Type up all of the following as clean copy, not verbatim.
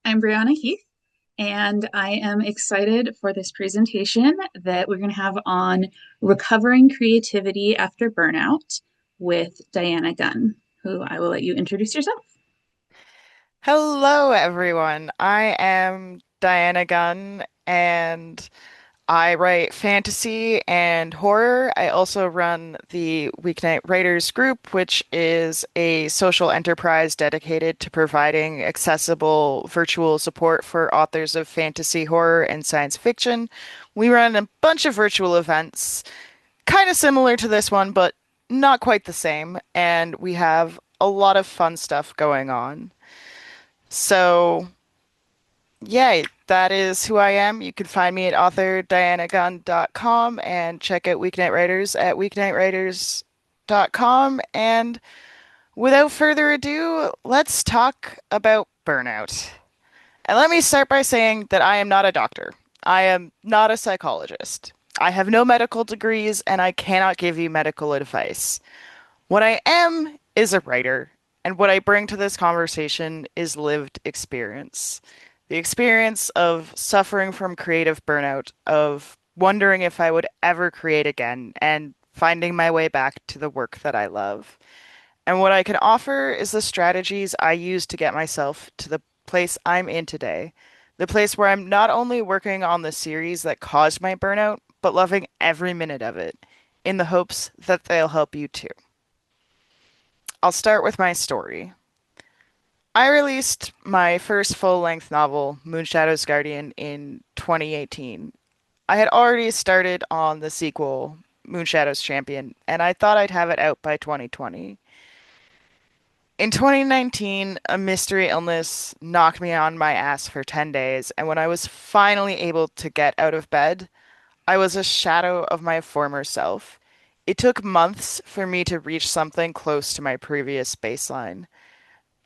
I'm Brianna Heath, and I am excited for this presentation that we're going to have on recovering creativity after burnout with Dianna Gunn, who I will let you introduce yourself. Hello, everyone. I am Dianna Gunn, and I write fantasy and horror. I also run the Weeknight Writers Group, which is a social enterprise dedicated to providing accessible virtual support for authors of fantasy, horror, and science fiction. We run a bunch of virtual events, kind of similar to this one, but not quite the same, and we have a lot of fun stuff going on. So, yeah, that is who I am. You can find me at authordiannagunn.com and check out Weeknight Writers at weeknightwriters.com. And without further ado, let's talk about burnout. And let me start by saying that I am not a doctor. I am not a psychologist. I have no medical degrees and I cannot give you medical advice. What I am is a writer, and what I bring to this conversation is lived experience. The experience of suffering from creative burnout, of wondering if I would ever create again, and finding my way back to the work that I love. And what I can offer is the strategies I use to get myself to the place I'm in today. The place where I'm not only working on the series that caused my burnout, but loving every minute of it, in the hopes that they'll help you too. I'll start with my story. I released my first full-length novel, Moonshadow's Guardian, in 2018. I had already started on the sequel, Moonshadow's Champion, and I thought I'd have it out by 2020. In 2019, a mystery illness knocked me on my ass for 10 days, and when I was finally able to get out of bed, I was a shadow of my former self. It took months for me to reach something close to my previous baseline.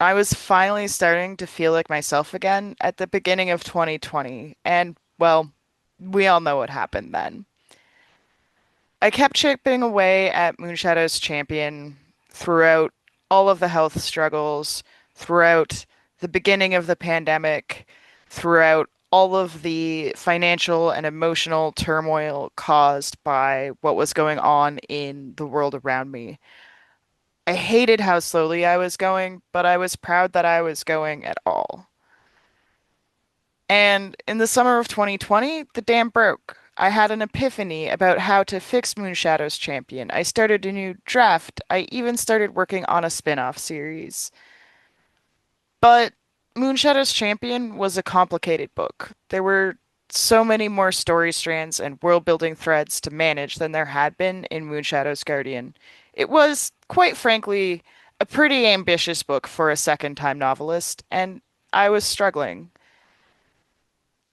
I was finally starting to feel like myself again at the beginning of 2020, and well, we all know what happened then. I kept chipping away at Moonshadow's champion throughout all of the health struggles, throughout the beginning of the pandemic, throughout all of the financial and emotional turmoil caused by what was going on in the world around me. I hated how slowly I was going, but I was proud that I was going at all. And in the summer of 2020, the dam broke. I had an epiphany about how to fix Moonshadow's Champion. I started a new draft. I even started working on a spin-off series. But Moonshadow's Champion was a complicated book. There were so many more story strands and world-building threads to manage than there had been in Moonshadow's Guardian. It was, quite frankly, a pretty ambitious book for a second-time novelist, and I was struggling.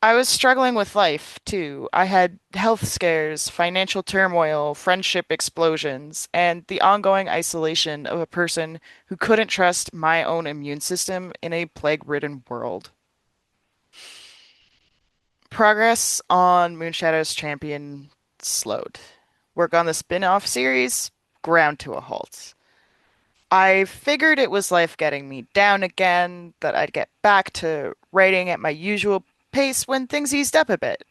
I was struggling with life too. I had health scares, financial turmoil, friendship explosions, and the ongoing isolation of a person who couldn't trust my own immune system in a plague-ridden world. Progress on Moonshadow's Champion slowed. Work on the spin-off series ground to a halt. I figured it was life getting me down again, that I'd get back to writing at my usual pace when things eased up a bit.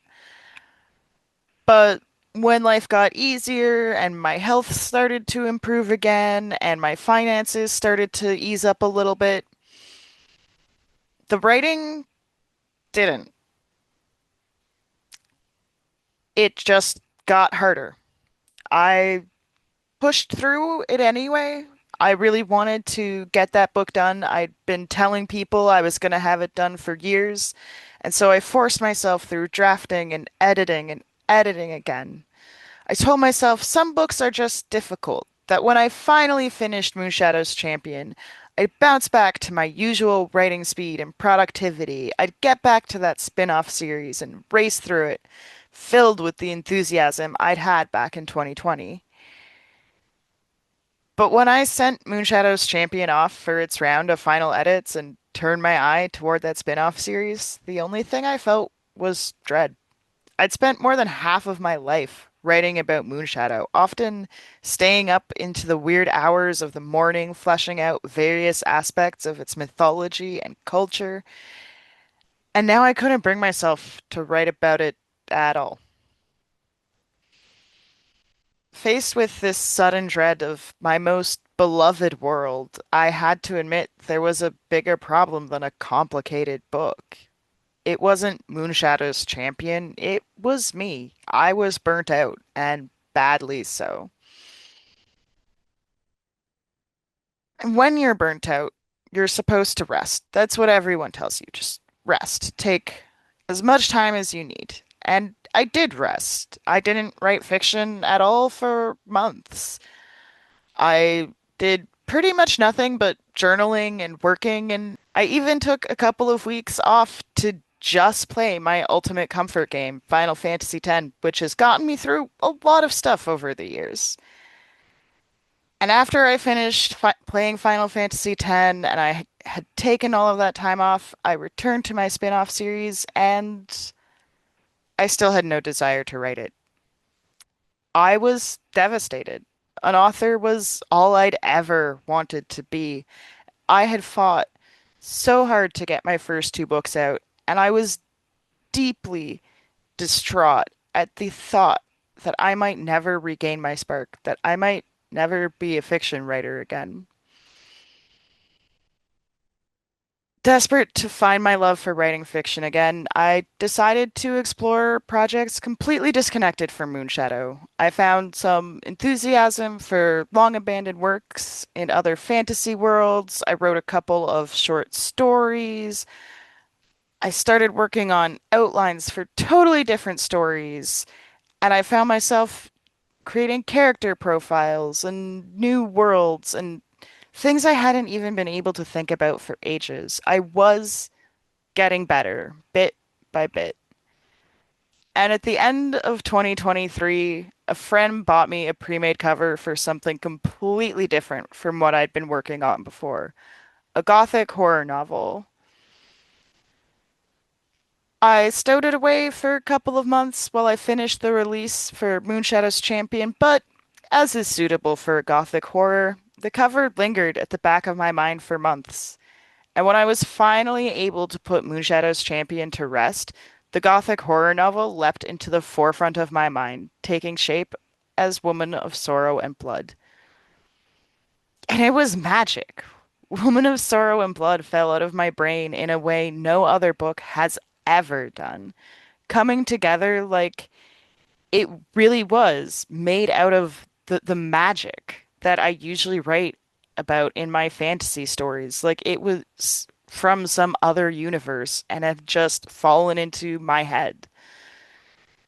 But when life got easier and my health started to improve again and my finances started to ease up a little bit, the writing didn't. It just got harder. I pushed through it anyway. I really wanted to get that book done. I'd been telling people I was going to have it done for years, and so I forced myself through drafting and editing again. I told myself some books are just difficult, that when I finally finished Moonshadow's Champion, I'd bounce back to my usual writing speed and productivity. I'd get back to that spin-off series and race through it, filled with the enthusiasm I'd had back in 2020. But when I sent Moonshadow's Champion off for its round of final edits and turned my eye toward that spin-off series, the only thing I felt was dread. I'd spent more than half of my life writing about Moonshadow, often staying up into the weird hours of the morning, fleshing out various aspects of its mythology and culture. And now I couldn't bring myself to write about it at all. Faced with this sudden dread of my most beloved world, I had to admit there was a bigger problem than a complicated book. It wasn't Moonshadow's champion, it was me. I was burnt out, and badly so. And when you're burnt out, you're supposed to rest. That's what everyone tells you. Just rest. Take as much time as you need. And I did rest. I didn't write fiction at all for months. I did pretty much nothing but journaling and working, and I even took a couple of weeks off to just play my ultimate comfort game, Final Fantasy X, which has gotten me through a lot of stuff over the years. And after I finished fi playing Final Fantasy X and I had taken all of that time off, I returned to my spin-off series and I still had no desire to write it. I was devastated. An author was all I'd ever wanted to be. I had fought so hard to get my first two books out, and I was deeply distraught at the thought that I might never regain my spark, that I might never be a fiction writer again. Desperate to find my love for writing fiction again, I decided to explore projects completely disconnected from Moonshadow. I found some enthusiasm for long abandoned works in other fantasy worlds. I wrote a couple of short stories. I started working on outlines for totally different stories, and I found myself creating character profiles and new worlds and things I hadn't even been able to think about for ages. I was getting better bit by bit. And at the end of 2023, a friend bought me a pre-made cover for something completely different from what I'd been working on before, a gothic horror novel. I stowed it away for a couple of months while I finished the release for Moonshadow's Champion, but as is suitable for gothic horror, the cover lingered at the back of my mind for months. And when I was finally able to put Moonshadow's Champion to rest, the gothic horror novel leapt into the forefront of my mind, taking shape as Woman of Sorrow and Blood. And it was magic. Woman of Sorrow and Blood fell out of my brain in a way no other book has ever done, coming together like it really was made out of the magic that I usually write about in my fantasy stories. Like it was from some other universe and had just fallen into my head.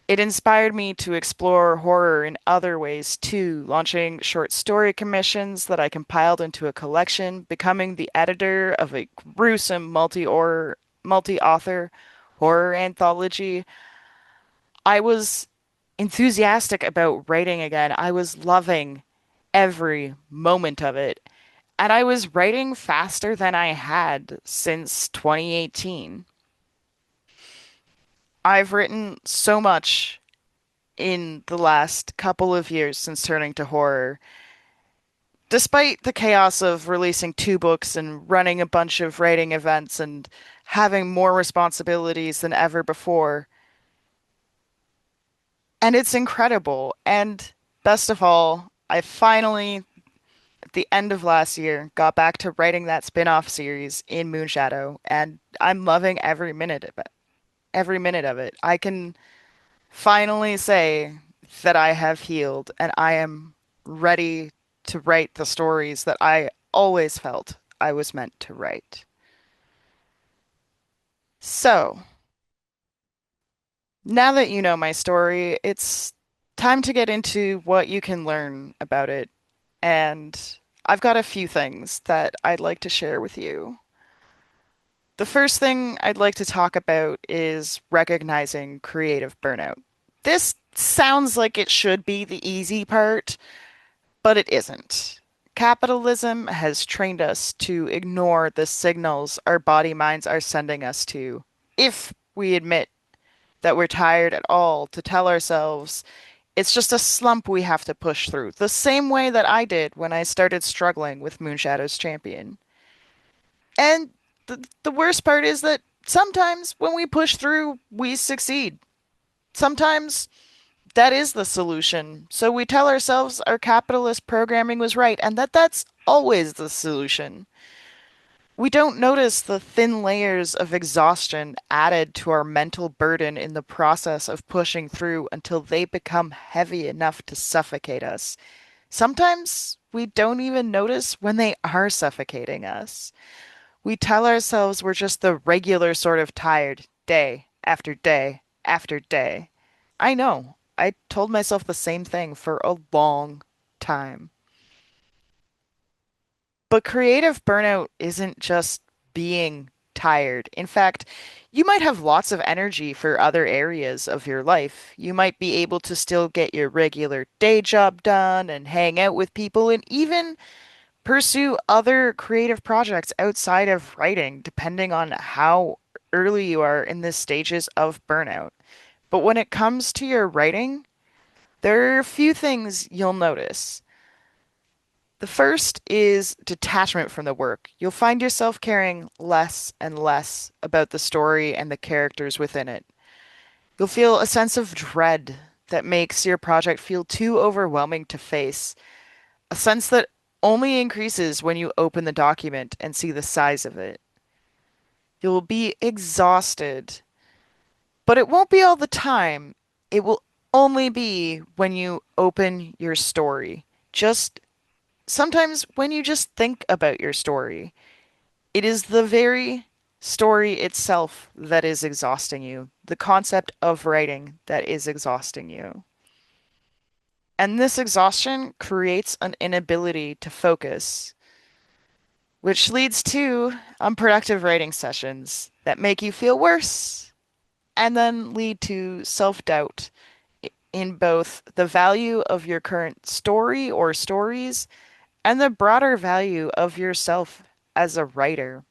It inspired me to explore horror in other ways too, launching short story commissions that I compiled into a collection, becoming the editor of a gruesome multi-author horror anthology. I was enthusiastic about writing again. I was loving every moment of it. And I was writing faster than I had since 2018. I've written so much in the last couple of years since turning to horror. Despite the chaos of releasing two books and running a bunch of writing events and having more responsibilities than ever before. And it's incredible. And best of all, I finally, at the end of last year, got back to writing that spin-off series in Moonshadow, and I'm loving every minute of it. Every minute of it. I can finally say that I have healed and I am ready to write the stories that I always felt I was meant to write. So, now that you know my story, it's time to get into what you can learn about it. And I've got a few things that I'd like to share with you. The first thing I'd like to talk about is recognizing creative burnout. This sounds like it should be the easy part, but it isn't. Capitalism has trained us to ignore the signals our body minds are sending us to. If we admit that we're tired at all, to tell ourselves it's just a slump we have to push through, the same way that I did when I started struggling with Moonshadow's Champion. And the worst part is that Sometimes when we push through, we succeed. Sometimes that is the solution. So we tell ourselves our capitalist programming was right and that that's always the solution. We don't notice the thin layers of exhaustion added to our mental burden in the process of pushing through until they become heavy enough to suffocate us. Sometimes we don't even notice when they are suffocating us. We tell ourselves we're just the regular sort of tired, day after day after day. I know. I told myself the same thing for a long time. But creative burnout isn't just being tired. In fact, you might have lots of energy for other areas of your life. You might be able to still get your regular day job done and hang out with people and even pursue other creative projects outside of writing, depending on how early you are in the stages of burnout. But when it comes to your writing, there are a few things you'll notice. The first is detachment from the work. You'll find yourself caring less and less about the story and the characters within it. You'll feel a sense of dread that makes your project feel too overwhelming to face, a sense that only increases when you open the document and see the size of it. You'll be exhausted, but it won't be all the time. It will only be when you open your story. Just sometimes when you just think about your story. It is the very story itself that is exhausting you, the concept of writing that is exhausting you. And this exhaustion creates an inability to focus, which leads to unproductive writing sessions that make you feel worse and then lead to self-doubt in both the value of your current story or stories and the broader value of yourself as a writer.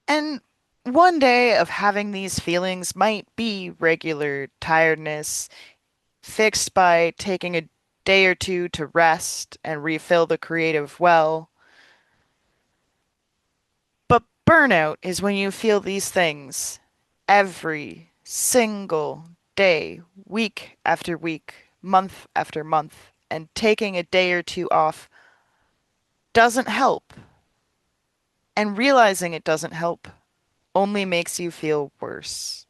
And one day of having these feelings might be regular tiredness, fixed by taking a day or two to rest and refill the creative well. But burnout is when you feel these things every single day, week after week, month after month, and taking a day or two off doesn't help. And realizing it doesn't help only makes you feel worse.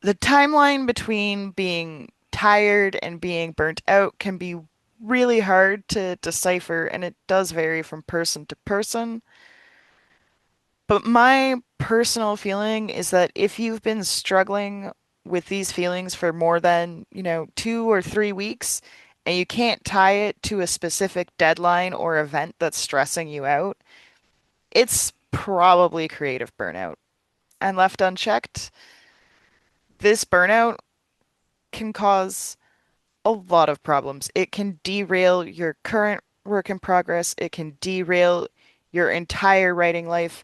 The timeline between being tired and being burnt out can be really hard to decipher, and it does vary from person to person. But my personal feeling is that if you've been struggling with these feelings for more than, 2 or 3 weeks, and you can't tie it to a specific deadline or event that's stressing you out, it's probably creative burnout. And left unchecked, this burnout can cause a lot of problems. It can derail your current work in progress. It can derail your entire writing life.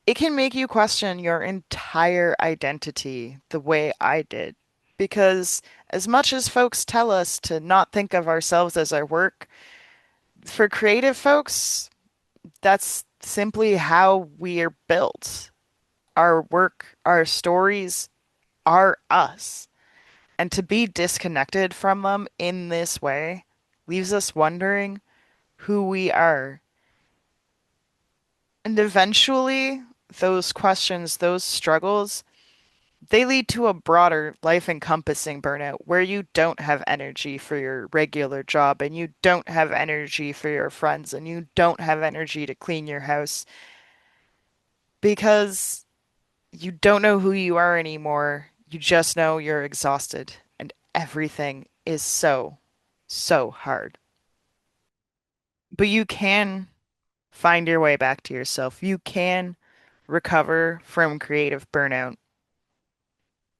It can make you question your entire identity the way I did. Because as much as folks tell us to not think of ourselves as our work, for creative folks, that's simply how we are built. Our work, our stories are us. And to be disconnected from them in this way leaves us wondering who we are. And eventually, those questions, those struggles, they lead to a broader life encompassing burnout where you don't have energy for your regular job and you don't have energy for your friends and you don't have energy to clean your house because you don't know who you are anymore. You just know you're exhausted and everything is so, so hard. But you can find your way back to yourself. You can recover from creative burnout.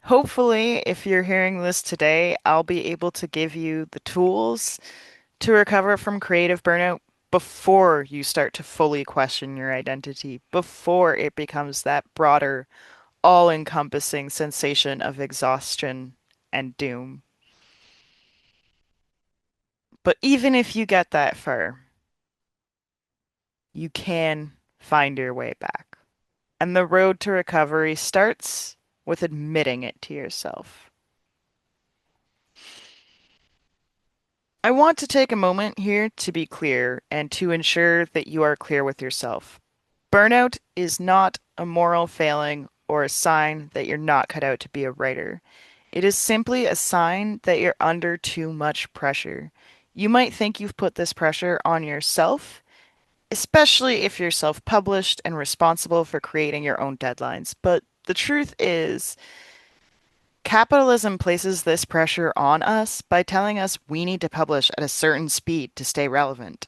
Hopefully, if you're hearing this today, I'll be able to give you the tools to recover from creative burnout before you start to fully question your identity, before it becomes that broader, all-encompassing sensation of exhaustion and doom. But even if you get that far, you can find your way back. And the road to recovery starts with admitting it to yourself. I want to take a moment here to be clear and to ensure that you are clear with yourself. Burnout is not a moral failing or a sign that you're not cut out to be a writer. It is simply a sign that you're under too much pressure. You might think you've put this pressure on yourself, especially if you're self-published and responsible for creating your own deadlines. But the truth is, capitalism places this pressure on us by telling us we need to publish at a certain speed to stay relevant,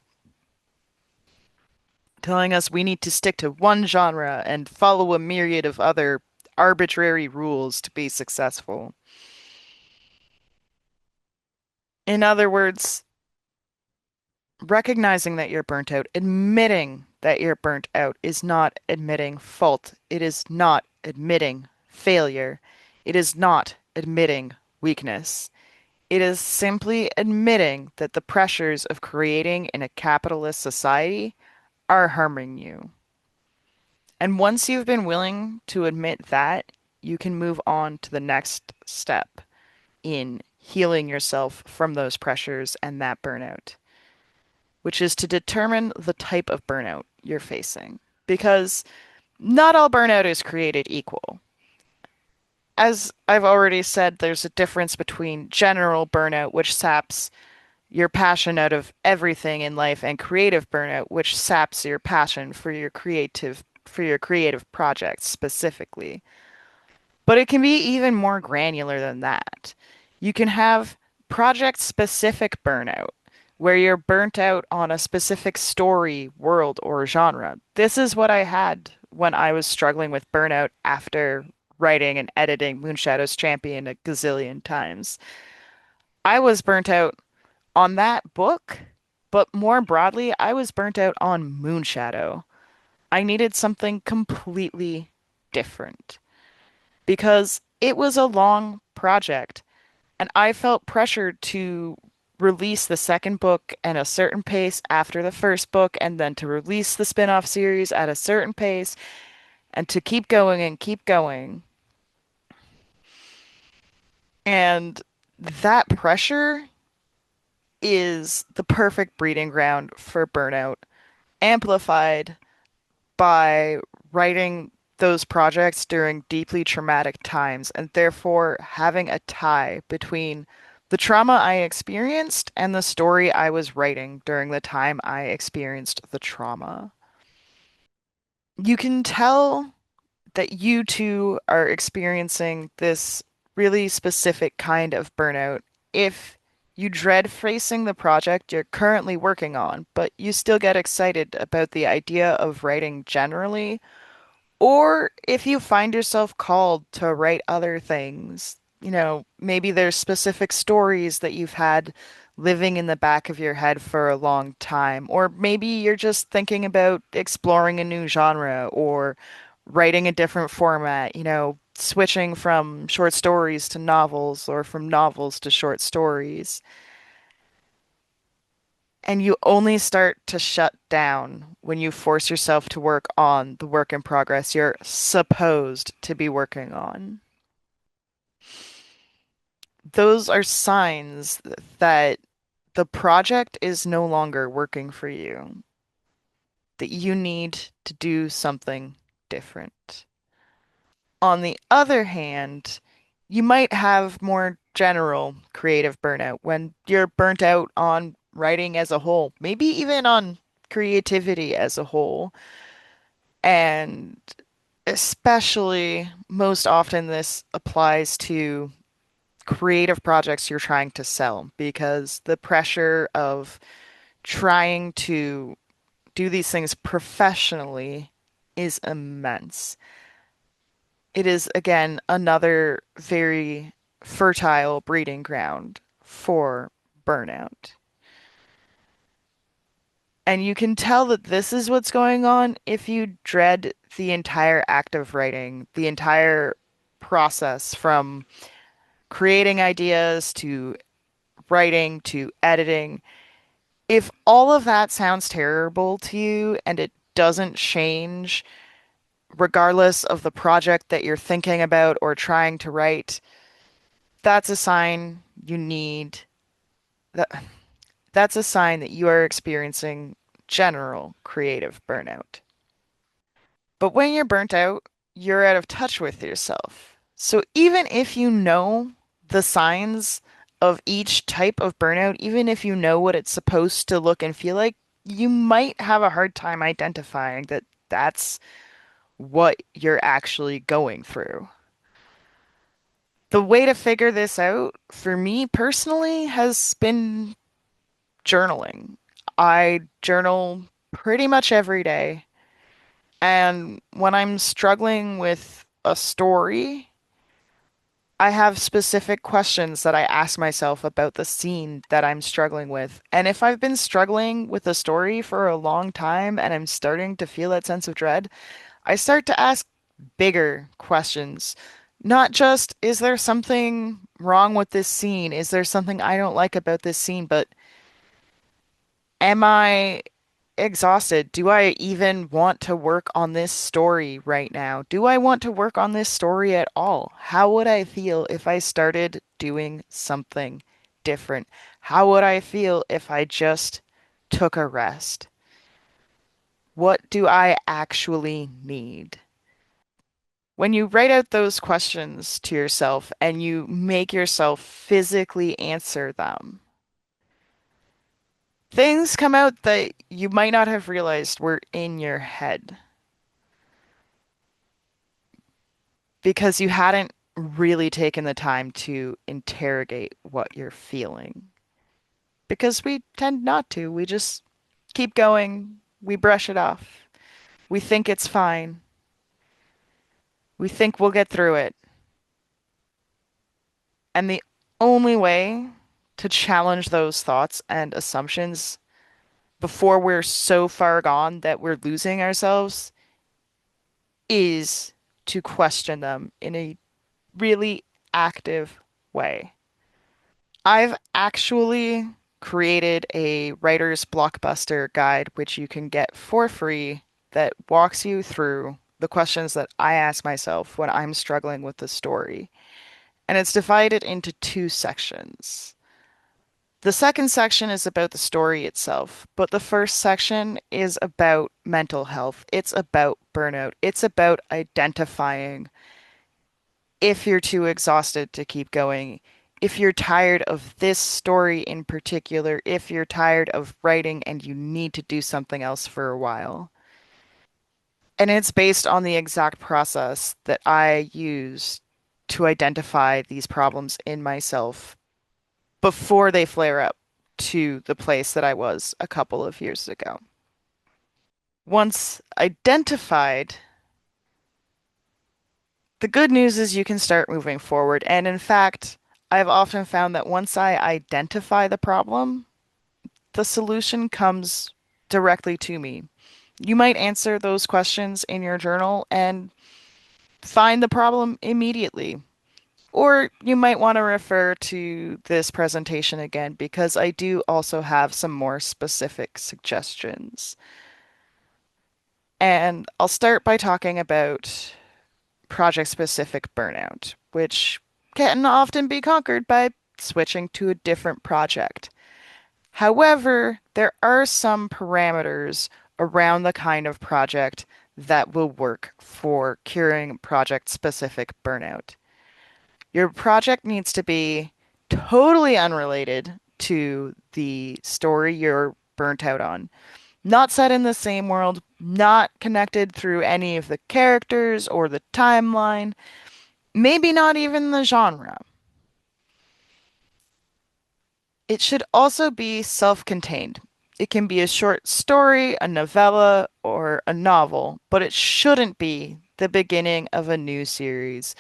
telling us we need to stick to one genre and follow a myriad of other arbitrary rules to be successful. In other words, recognizing that you're burnt out, admitting that you're burnt out is not admitting fault. It is not admitting failure. It is not admitting weakness. It is simply admitting that the pressures of creating in a capitalist society are harming you. And once you've been willing to admit that, you can move on to the next step in healing yourself from those pressures and that burnout, which is to determine the type of burnout you're facing. Because not all burnout is created equal. As I've already said, there's a difference between general burnout, which saps your passion out of everything in life, and creative burnout, which saps your passion for your creative projects specifically. But it can be even more granular than that. You can have project specific burnout, where you're burnt out on a specific story, world, or genre. This is what I had when I was struggling with burnout after writing and editing Moonshadow's Champion a gazillion times. I was burnt out on that book, but more broadly, I was burnt out on Moonshadow. I needed something completely different because it was a long project and I felt pressured to release the second book at a certain pace after the first book and then to release the spin-off series at a certain pace and to keep going and keep going. And that pressure is the perfect breeding ground for burnout, amplified by writing those projects during deeply traumatic times and therefore having a tie between the trauma I experienced and the story I was writing during the time I experienced the trauma. You can tell that you two are experiencing this really specific kind of burnout if you dread facing the project you're currently working on, but you still get excited about the idea of writing generally. Or if you find yourself called to write other things, maybe there's specific stories that you've had living in the back of your head for a long time. Or maybe you're just thinking about exploring a new genre or writing a different format, switching from short stories to novels or from novels to short stories. And you only start to shut down when you force yourself to work on the work in progress you're supposed to be working on. Those are signs that the project is no longer working for you, that you need to do something different. On the other hand, you might have more general creative burnout when you're burnt out on writing as a whole, maybe even on creativity as a whole. And especially most often, this applies to creative projects you're trying to sell because the pressure of trying to do these things professionally is immense. It is, again, another very fertile breeding ground for burnout. And you can tell that this is what's going on if you dread the entire act of writing, the entire process from creating ideas to writing to editing. If all of that sounds terrible to you and it doesn't change, regardless of the project that you're thinking about or trying to write, that's a sign you need that that's a sign that you are experiencing general creative burnout. But when you're burnt out, you're out of touch with yourself. So even if you know the signs of each type of burnout, even if you know what it's supposed to look and feel like, you might have a hard time identifying that that's what you're actually going through. The way to figure this out for me personally has been journaling. I journal pretty much every day. And when I'm struggling with a story, I have specific questions that I ask myself about the scene that I'm struggling with. And if I've been struggling with a story for a long time and I'm starting to feel that sense of dread, I start to ask bigger questions. Not just, is there something wrong with this scene? Is there something I don't like about this scene? But am I exhausted? Do I even want to work on this story right now? Do I want to work on this story at all? How would I feel if I started doing something different? How would I feel if I just took a rest? What do I actually need? When you write out those questions to yourself and you make yourself physically answer them, things come out that you might not have realized were in your head because you hadn't really taken the time to interrogate what you're feeling. Because we tend not to. We just keep going. We brush it off. We think it's fine. We think we'll get through it. And the only way to challenge those thoughts and assumptions before we're so far gone that we're losing ourselves is to question them in a really active way. I've actually created a writer's blockbuster guide, which you can get for free, that walks you through the questions that I ask myself when I'm struggling with the story. And it's divided into two sections. The second section is about the story itself, but the first section is about mental health. It's about burnout. It's about identifying if you're too exhausted to keep going, if you're tired of this story in particular, if you're tired of writing and you need to do something else for a while. And it's based on the exact process that I use to identify these problems in myself before they flare up to the place that I was a couple of years ago. Once identified, the good news is you can start moving forward. And in fact, I've often found that once I identify the problem, the solution comes directly to me. You might answer those questions in your journal and find the problem immediately. Or you might want to refer to this presentation again because I do also have some more specific suggestions. And I'll start by talking about project-specific burnout, which can often be conquered by switching to a different project. However, there are some parameters around the kind of project that will work for curing project-specific burnout. Your project needs to be totally unrelated to the story you're burnt out on. Not set in the same world, not connected through any of the characters or the timeline, maybe not even the genre. It should also be self-contained. It can be a short story, a novella, or a novel, but it shouldn't be the beginning of a new series.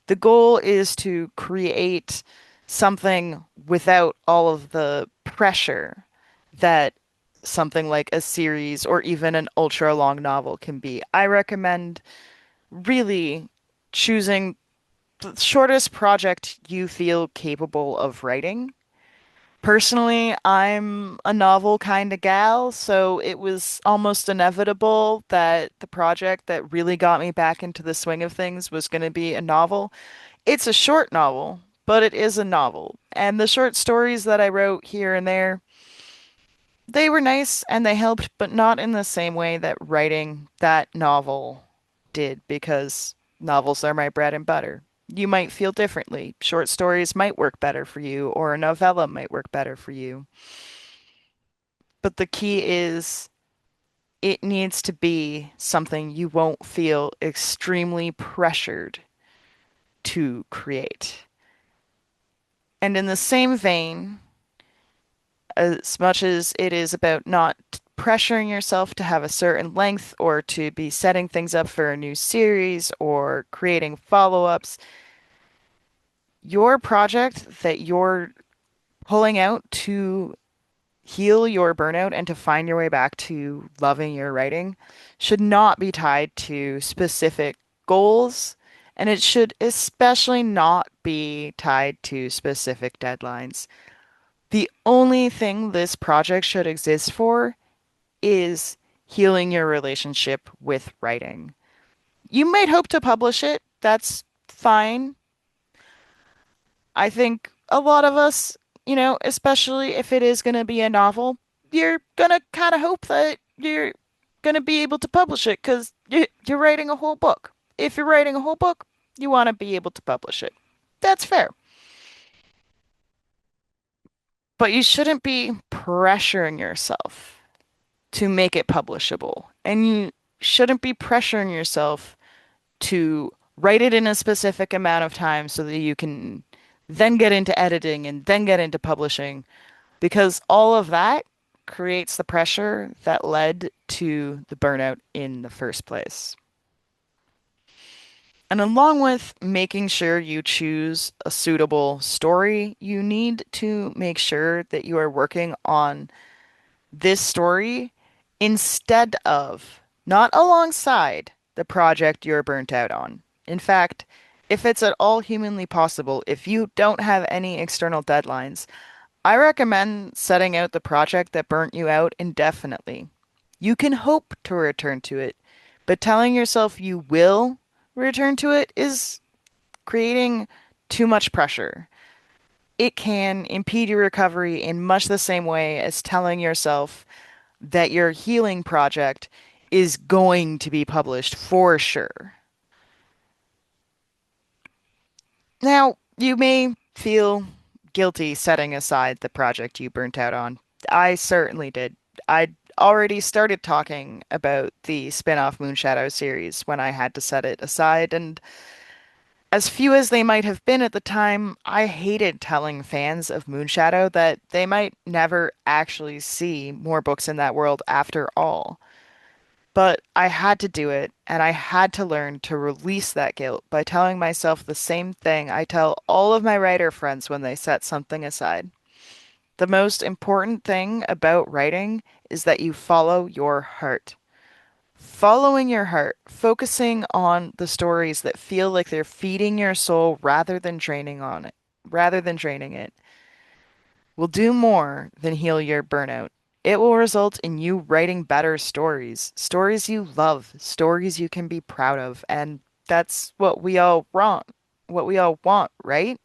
The goal is to create something without all of the pressure that something like a series or even an ultra long novel can be. I recommend really choosing the shortest project you feel capable of writing, Personally, I'm a novel kind of gal, so it was almost inevitable that the project that really got me back into the swing of things was going to be a novel. It's a short novel, but it is a novel. And the short stories that I wrote here and there, they were nice and they helped, but not in the same way that writing that novel did, because novels are my bread and butter. You might feel differently. Short stories might work better for you, or a novella might work better for you. But the key is it needs to be something you won't feel extremely pressured to create. And in the same vein, as much as it is about not pressuring yourself to have a certain length or to be setting things up for a new series or creating follow-ups, your project that you're pulling out to heal your burnout and to find your way back to loving your writing should not be tied to specific goals, and it should especially not be tied to specific deadlines. The only thing this project should exist for is healing your relationship with writing. You might hope to publish it. That's fine. I think a lot of us, especially if it is going to be a novel, you're going to kind of hope that you're going to be able to publish it because you're writing a whole book. If you're writing a whole book, you want to be able to publish it. That's fair. But you shouldn't be pressuring yourself to make it publishable. And you shouldn't be pressuring yourself to write it in a specific amount of time so that you can then get into editing and then get into publishing, because all of that creates the pressure that led to the burnout in the first place. And along with making sure you choose a suitable story, you need to make sure that you are working on this story instead of, not alongside, the project you're burnt out on. In fact, if it's at all humanly possible, if you don't have any external deadlines, I recommend setting out the project that burnt you out indefinitely. You can hope to return to it, but telling yourself you will return to it is creating too much pressure. It can impede your recovery in much the same way as telling yourself that your healing project is going to be published for sure. Now, you may feel guilty setting aside the project you burnt out on. I certainly did. I'd already started talking about the spin-off Moonshadow series when I had to set it aside, and as few as they might have been at the time, I hated telling fans of Moonshadow that they might never actually see more books in that world after all. But I had to do it, and I had to learn to release that guilt by telling myself the same thing I tell all of my writer friends when they set something aside. The most important thing about writing is that you follow your heart. Following your heart, focusing on the stories that feel like they're feeding your soul rather than draining it, will do more than heal your burnout. It will result in you writing better stories, stories you love, stories you can be proud of, and that's what we all want, right?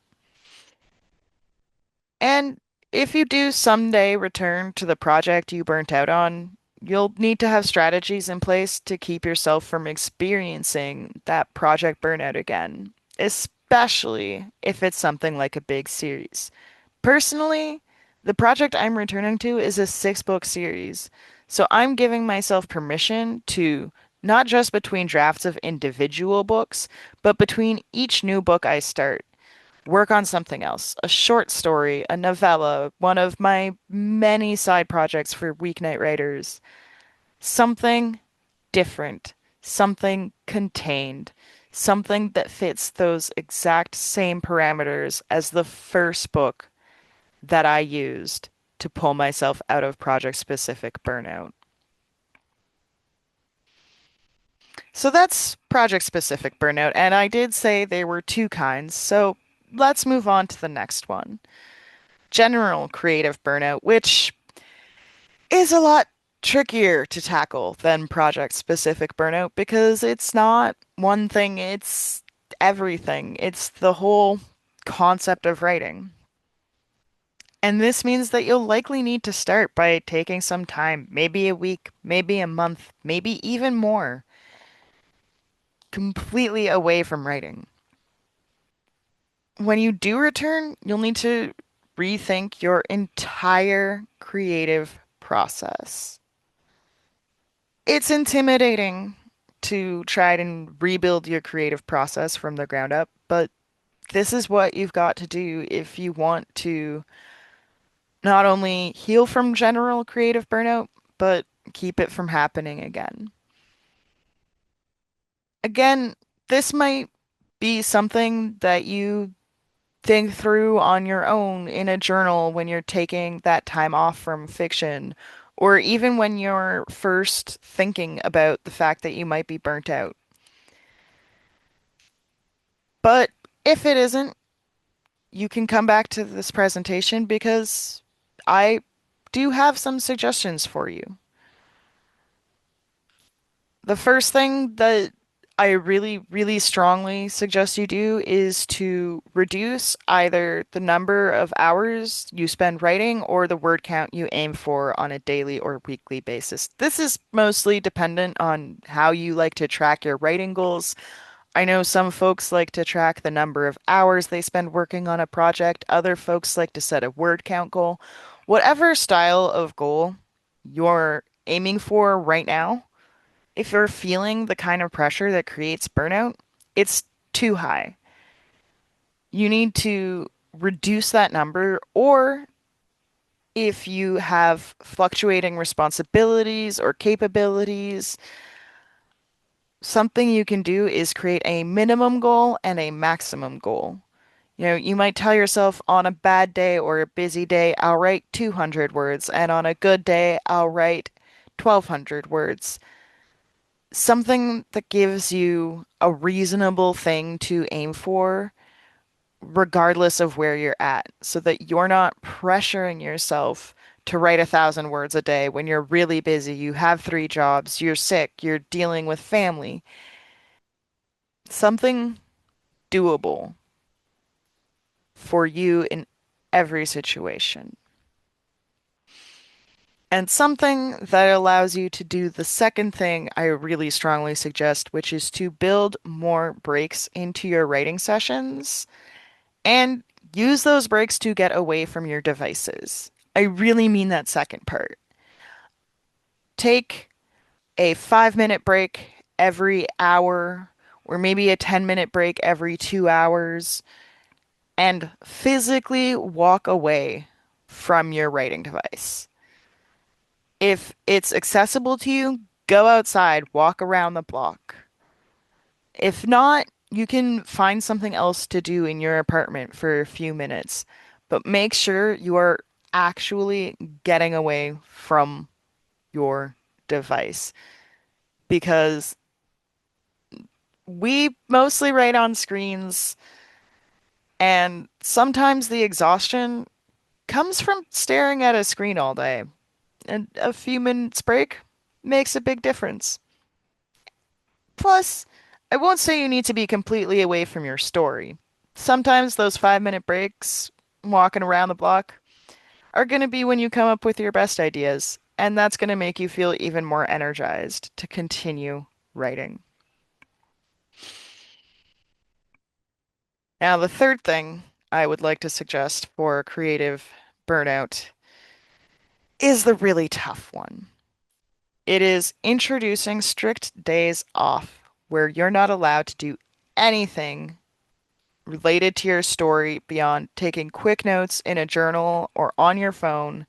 And if you do someday return to the project you burnt out on, you'll need to have strategies in place to keep yourself from experiencing that project burnout again, especially if it's something like a big series. Personally, the project I'm returning to is a six-book series, so I'm giving myself permission to, not just between drafts of individual books, but between each new book I start, work on something else, a short story, a novella, one of my many side projects for weeknight writers, something different, something contained, something that fits those exact same parameters as the first book that I used to pull myself out of project specific burnout. So that's project specific burnout, and I did say there were two kinds, so let's move on to the next one. general creative burnout, which is a lot trickier to tackle than project specific burnout because it's not one thing, it's everything. It's the whole concept of writing. And this means that you'll likely need to start by taking some time, maybe a week, maybe a month, maybe even more, completely away from writing. When you do return, you'll need to rethink your entire creative process. It's intimidating to try and rebuild your creative process from the ground up, but this is what you've got to do if you want to not only heal from general creative burnout, but keep it from happening again. Again, this might be something that you think through on your own in a journal when you're taking that time off from fiction, or even when you're first thinking about the fact that you might be burnt out. But if it isn't, you can come back to this presentation because I do have some suggestions for you. The first thing that I really, really strongly suggest you do is to reduce either the number of hours you spend writing or the word count you aim for on a daily or weekly basis. This is mostly dependent on how you like to track your writing goals. I know some folks like to track the number of hours they spend working on a project. Other folks like to set a word count goal. Whatever style of goal you're aiming for right now, if you're feeling the kind of pressure that creates burnout, it's too high. You need to reduce that number, or if you have fluctuating responsibilities or capabilities, something you can do is create a minimum goal and a maximum goal. You know, you might tell yourself on a bad day or a busy day, I'll write 200 words, and on a good day, I'll write 1,200 words. Something that gives you a reasonable thing to aim for, regardless of where you're at, so that you're not pressuring yourself to write 1,000 words a day when you're really busy, you have three jobs, you're sick, you're dealing with family. Something doable for you in every situation. And something that allows you to do the second thing I really strongly suggest, which is to build more breaks into your writing sessions and use those breaks to get away from your devices. I really mean that second part. Take a 5 minute break every hour, or maybe a 10-minute break every 2 hours, and physically walk away from your writing device. If it's accessible to you, go outside, walk around the block. If not, you can find something else to do in your apartment for a few minutes, but make sure you are actually getting away from your device because we mostly write on screens, and sometimes the exhaustion comes from staring at a screen all day. And a few minutes break makes a big difference. Plus, I won't say you need to be completely away from your story. Sometimes those 5 minute breaks, walking around the block, are going to be when you come up with your best ideas, and that's going to make you feel even more energized to continue writing. Now, the third thing I would like to suggest for creative burnout is the really tough one. It is introducing strict days off where you're not allowed to do anything related to your story beyond taking quick notes in a journal or on your phone.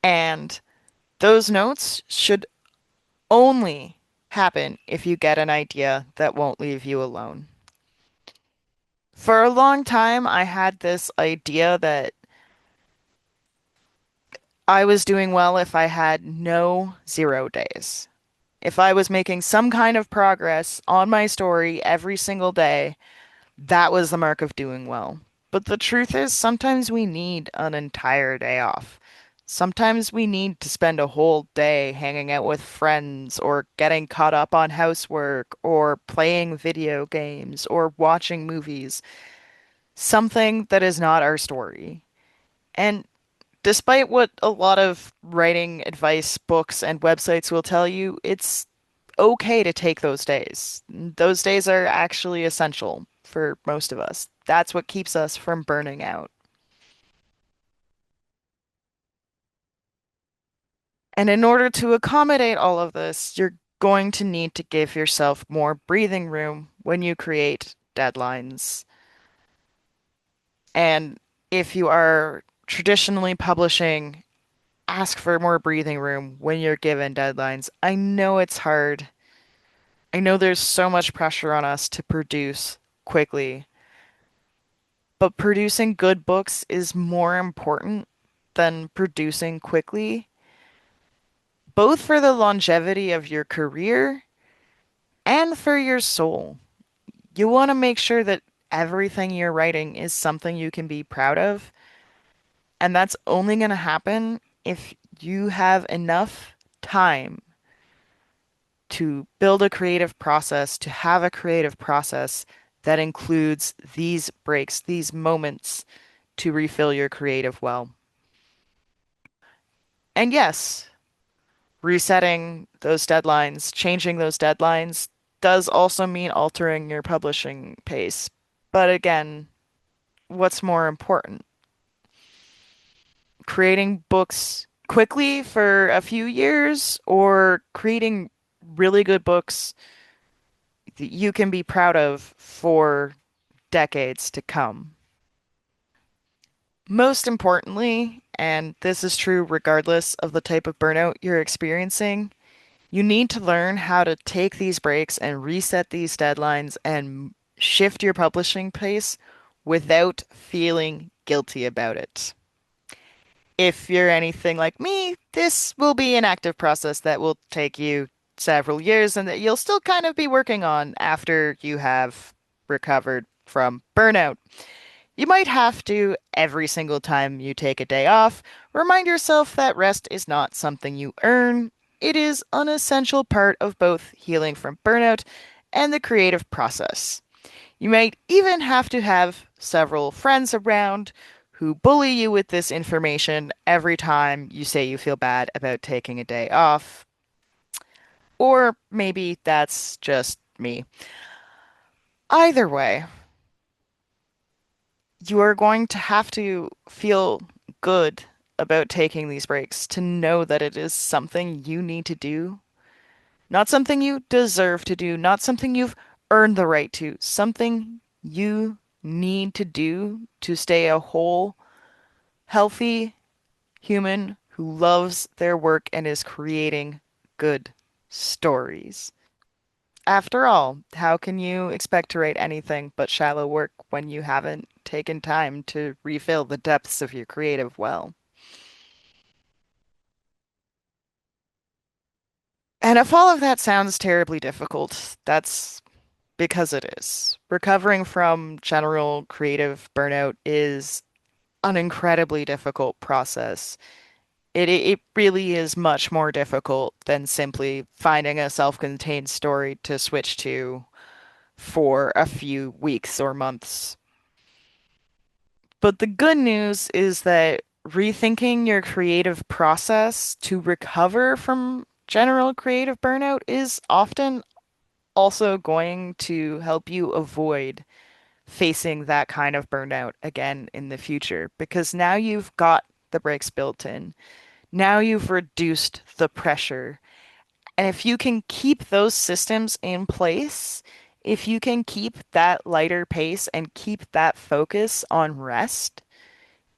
And those notes should only happen if you get an idea that won't leave you alone. For a long time, I had this idea that I was doing well if I had no 0 days. If I was making some kind of progress on my story every single day, that was the mark of doing well. But the truth is, sometimes we need an entire day off. Sometimes we need to spend a whole day hanging out with friends or getting caught up on housework or playing video games or watching movies. Something that is not our story. And despite what a lot of writing advice books and websites will tell you, it's okay to take those days. Those days are actually essential for most of us. That's what keeps us from burning out. And in order to accommodate all of this, you're going to need to give yourself more breathing room when you create deadlines. And if you are traditionally publishing, ask for more breathing room when you're given deadlines. I know it's hard. I know there's so much pressure on us to produce quickly, but producing good books is more important than producing quickly, both for the longevity of your career and for your soul. You want to make sure that everything you're writing is something you can be proud of, and that's only going to happen if you have enough time to build a creative process, to have a creative process that includes these breaks, these moments to refill your creative well. And yes, resetting those deadlines, changing those deadlines does also mean altering your publishing pace. But again, what's more important? Creating books quickly for a few years or creating really good books that you can be proud of for decades to come? Most importantly, and this is true regardless of the type of burnout you're experiencing, you need to learn how to take these breaks and reset these deadlines and shift your publishing pace without feeling guilty about it. If you're anything like me, this will be an active process that will take you several years and that you'll still kind of be working on after you have recovered from burnout. You might have to, every single time you take a day off, remind yourself that rest is not something you earn. It is an essential part of both healing from burnout and the creative process. You might even have to have several friends around who bully you with this information every time you say you feel bad about taking a day off. Or maybe that's just me. Either way, you are going to have to feel good about taking these breaks to know that it is something you need to do, not something you deserve to do, not something you've earned the right to, something you need to do to stay a whole, healthy human who loves their work and is creating good stories. After all, how can you expect to write anything but shallow work when you haven't taken time to refill the depths of your creative well? And if all of that sounds terribly difficult, that's because it is. Recovering from general creative burnout is an incredibly difficult process. It really is much more difficult than simply finding a self-contained story to switch to for a few weeks or months. But the good news is that rethinking your creative process to recover from general creative burnout is often also going to help you avoid facing that kind of burnout again in the future because now you've got the breaks built in. Now you've reduced the pressure. And if you can keep those systems in place, if you can keep that lighter pace and keep that focus on rest,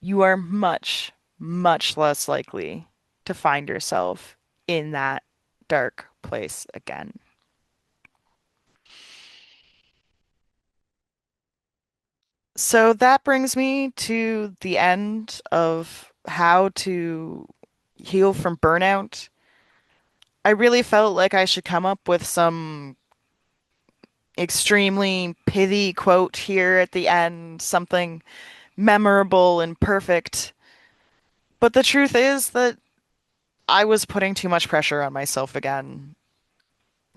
you are much, much less likely to find yourself in that dark place again. So that brings me to the end of how to heal from burnout. I really felt like I should come up with some extremely pithy quote here at the end, something memorable and perfect. But the truth is that I was putting too much pressure on myself again.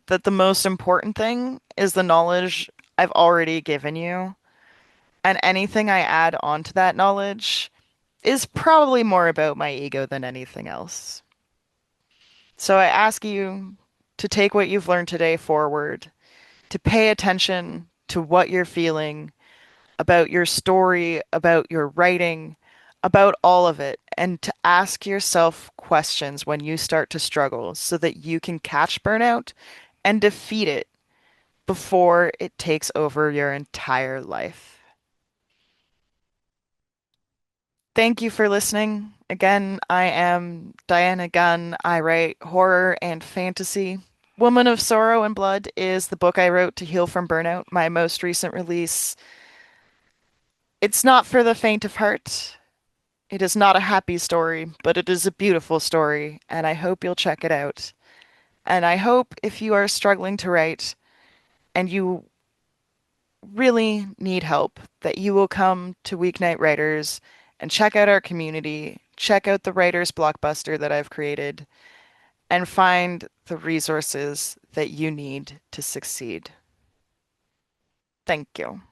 That the most important thing is the knowledge I've already given you, and anything I add onto that knowledge is probably more about my ego than anything else. So I ask you to take what you've learned today forward, to pay attention to what you're feeling about your story, about your writing, about all of it, and to ask yourself questions when you start to struggle so that you can catch burnout and defeat it before it takes over your entire life. Thank you for listening. Again, I am Dianna Gunn. I write horror and fantasy. Woman of Sorrow and Blood is the book I wrote to heal from burnout, my most recent release. It's not for the faint of heart. It is not a happy story, but it is a beautiful story, and I hope you'll check it out. And I hope if you are struggling to write and you really need help, that you will come to Weeknight Writers and check out our community, check out the Writers Blockbuster that I've created, and find the resources that you need to succeed. Thank you.